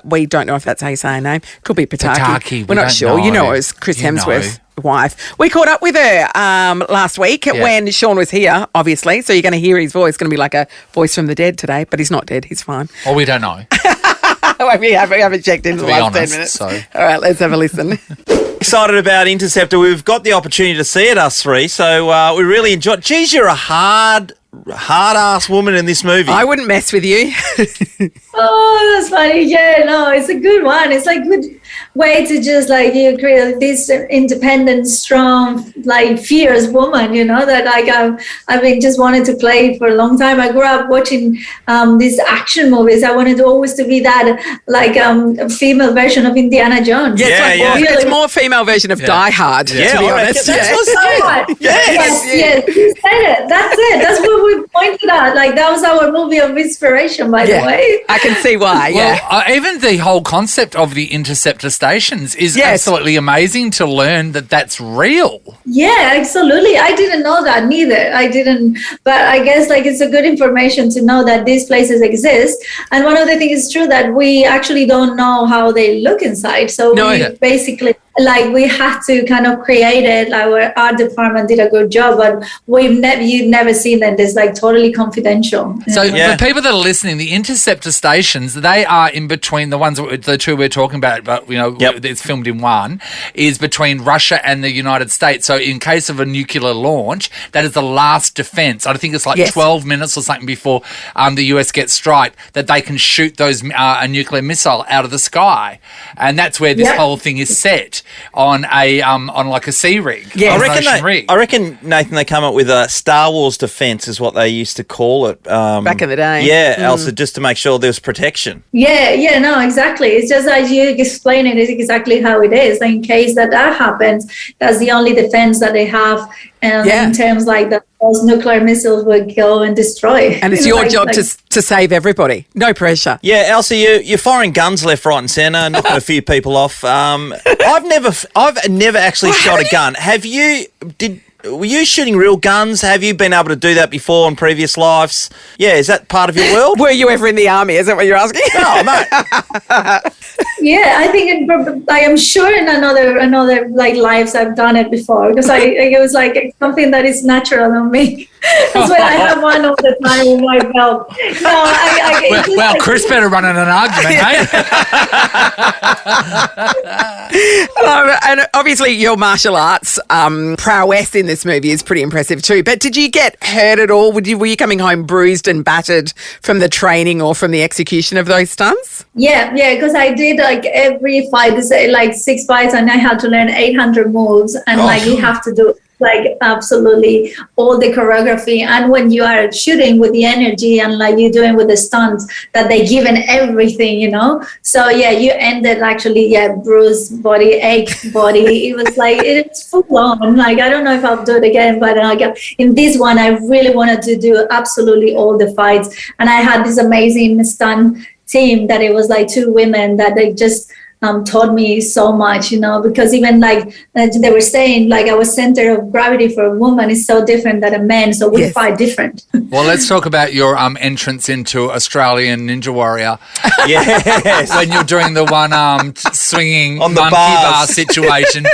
we don't know if that's how you say her name. Could be Pataki. Pataki, We're we not don't sure. You know. know, it was Chris You know. Hemsworth's wife. We caught up with her last week when Shaun was here, obviously. So you're going to hear his voice. It's going to be like a voice from the dead today, but he's not dead. He's fine. Well, we don't know. we haven't checked in the last 10 minutes. So. All right, let's have a listen. Excited about Interceptor. We've got the opportunity to see it, us three, so we really enjoyed. Geez, you're a hard-ass woman in this movie. I wouldn't mess with you. Oh, that's funny. Yeah, no, it's a good one. It's like good way to just like you create this independent, strong, like fierce woman. You know that like I've been just wanted to play for a long time. I grew up watching these action movies. I wanted always to be that like female version of Indiana Jones. It's more female version of Die Hard. To be honest. Yes, you said it. That's it. That's what we pointed out. Like that was our movie of inspiration, by the way. I can see why. Well, even the whole concept of the interceptor stations is absolutely amazing to learn that that's real. Yeah, absolutely. I didn't know that neither. I didn't, but I guess like it's a good information to know that these places exist. And one of the things is true that we actually don't know how they look inside. So basically, like we had to kind of create it. Our art department did a good job, but you've never seen them. It's like totally confidential. So for people that are listening, the interceptor stations, they are in between the two we're talking about, but you know, it's filmed in one, is between Russia and the United States. So in case of a nuclear launch, that is the last defense. I think it's like 12 minutes or something before the US gets strike that they can shoot those a nuclear missile out of the sky. And that's where this whole thing is set. On like a sea rig. Yeah, I reckon, Nathan, they come up with a Star Wars defense is what they used to call it. Back in the day. Yeah, Elsa, just to make sure there was protection. Yeah, no, exactly. It's just as you explain it is exactly how it is. In case that happens, that's the only defense that they have. In terms like that, those nuclear missiles would go and destroy. And it's your job to save everybody. No pressure. Yeah, Elsa, you're firing guns left, right, and centre, knocking a few people off. I've never actually shot a gun. Were you shooting real guns? Have you been able to do that before in previous lives? Yeah, is that part of your world? Were you ever in the army? Is that what you're asking? No, mate. Yeah, I think I am sure in another like lives I've done it before because it was like something that is natural on me. That's why I have one all the time in my belt. No, Chris better run in an argument, and obviously your martial arts prowess in this movie is pretty impressive too. But did you get hurt at all? Were you coming home bruised and battered from the training or from the execution of those stunts? Yeah, because I did like every fight, like 6 fights, and I had to learn 800 moves, and you have to do like absolutely all the choreography. And when you are shooting with the energy and like you're doing with the stunts that they give and everything, you know. So you ended actually bruised body, ache body. It was like it's full on. Like I don't know if I'll do it again, but in this one I really wanted to do absolutely all the fights, and I had this amazing stunt team that it was like 2 women that they just taught me so much, you know, because even like they were saying, like our center of gravity for a woman is so different than a man, so we fight different. Well, let's talk about your entrance into Australian Ninja Warrior. Yes. When you're doing the one-armed swinging on the monkey bar situation.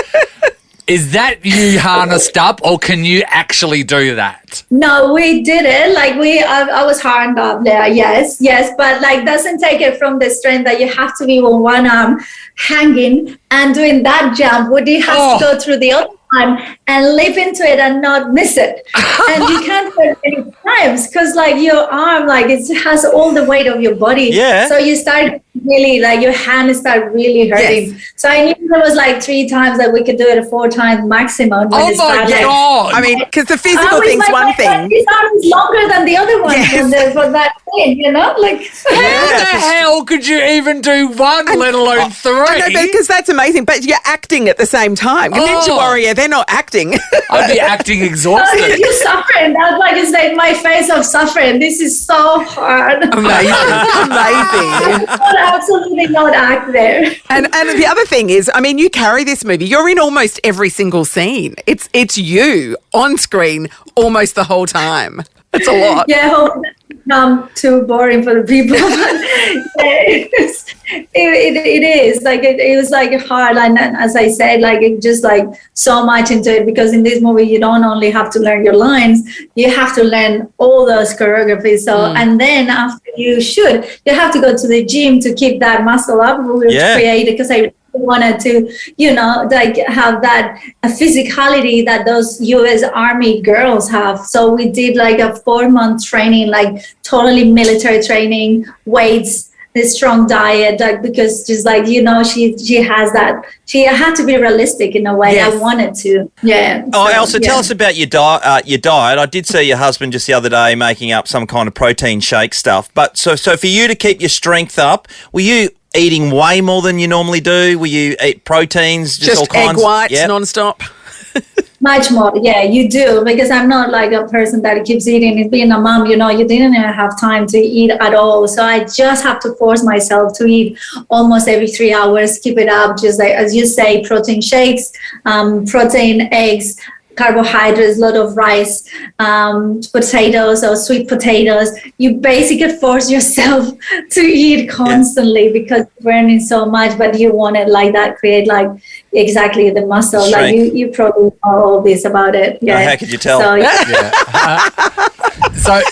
Is that you harnessed up, or can you actually do that? No, we did it. Like I was harnessed up there. Yes, but like doesn't take it from the strength that you have to be with one arm hanging and doing that jump. Would you have to go through the other arm and leap into it and not miss it? And you can't do it many times because like your arm, like it has all the weight of your body. Yeah. So you start really, like your hand start really hurting. So I knew there was like 3 times that we could do it 4 times maximum. God! I mean, because the physical thing's one thing. This arm is longer than the other one for that thing, you know? Like, how the hell could you even do one, let alone 3? I know, because that's amazing. But you're acting at the same time. Ninja Warrior, they're not acting. I'd be acting exhausted. You're suffering. That's like it's like my face of suffering. This is so hard. Amazing. Absolutely not act there. And the other thing is, I mean, you carry this movie. You're in almost every single scene. It's you on screen almost the whole time. It's a lot. Yeah, I hope it's not too boring for the people. It is like it was like hard, and as I said, like it just like so much into it, because in this movie you don't only have to learn your lines, you have to learn all those choreographies. So and then after you shoot, you have to go to the gym to keep that muscle up. We created, because I wanted to, you know, like have that physicality that those US Army girls have. So we did like a 4-month training, like totally military training, weights, the strong diet, like, because just like, you know, she has that. She had to be realistic in a way. I wanted to. Yeah. Oh, Elsa, tell us about your diet. I did see your husband just the other day making up some kind of protein shake stuff. But so for you to keep your strength up, were you eating way more than you normally do? Will you eat proteins? Just all kinds? Egg whites non-stop? Much more, yeah, you do, because I'm not like a person that keeps eating. And being a mom, you know, you didn't have time to eat at all. So I just have to force myself to eat almost every 3 hours, keep it up, just like, as you say, protein shakes, protein, eggs, carbohydrates, a lot of rice, potatoes or sweet potatoes. You basically force yourself to eat constantly because you're burning so much, but you want it like that, create like exactly the muscle. Like you probably know all this about it. Yeah. Oh, how could you tell? So,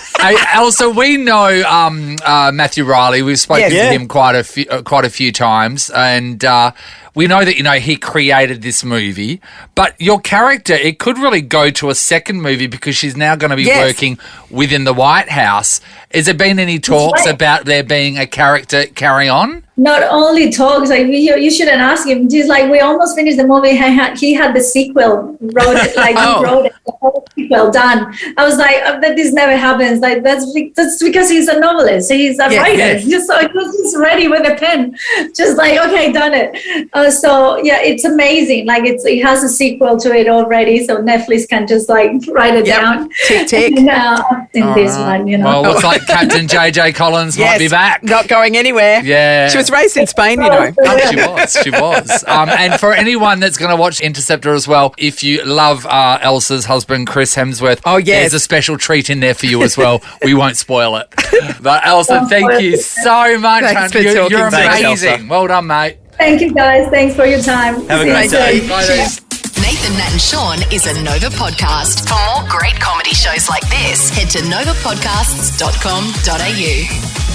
Elsa, we know Matthew Riley. We've spoken to him quite a few times, and we know that, you know, he created this movie, but your character, it could really go to a second movie because she's now going to be working within the White House. Has there been any talks about there being a character carry on? Not only talks, like you shouldn't ask him. Just like we almost finished the movie, he had the sequel, wrote it, like he wrote it, the whole sequel done. I was like, that this never happens. Like that's because he's a novelist, he's a writer. So he was just ready with a pen, just like, okay, done it. So yeah, it's amazing. Like it has a sequel to it already, so Netflix can just like write it down. Tick tick. In this one, you know. Well, looks like Captain JJ Collins might be back, not going anywhere. Yeah, she was raised in Spain, you know. She was. And for anyone that's going to watch Interceptor as well, if you love Elsa's husband, Chris Hemsworth, there's a special treat in there for you as well. We won't spoil it. But Elsa, thank you so much. Thanks for talking. You're amazing. Thanks, well done, mate. Thank you, guys. Thanks for your time. Have a great day. Bye. Nathan, Nat and Shaun is a Nova podcast. For more great comedy shows like this, head to novapodcasts.com.au.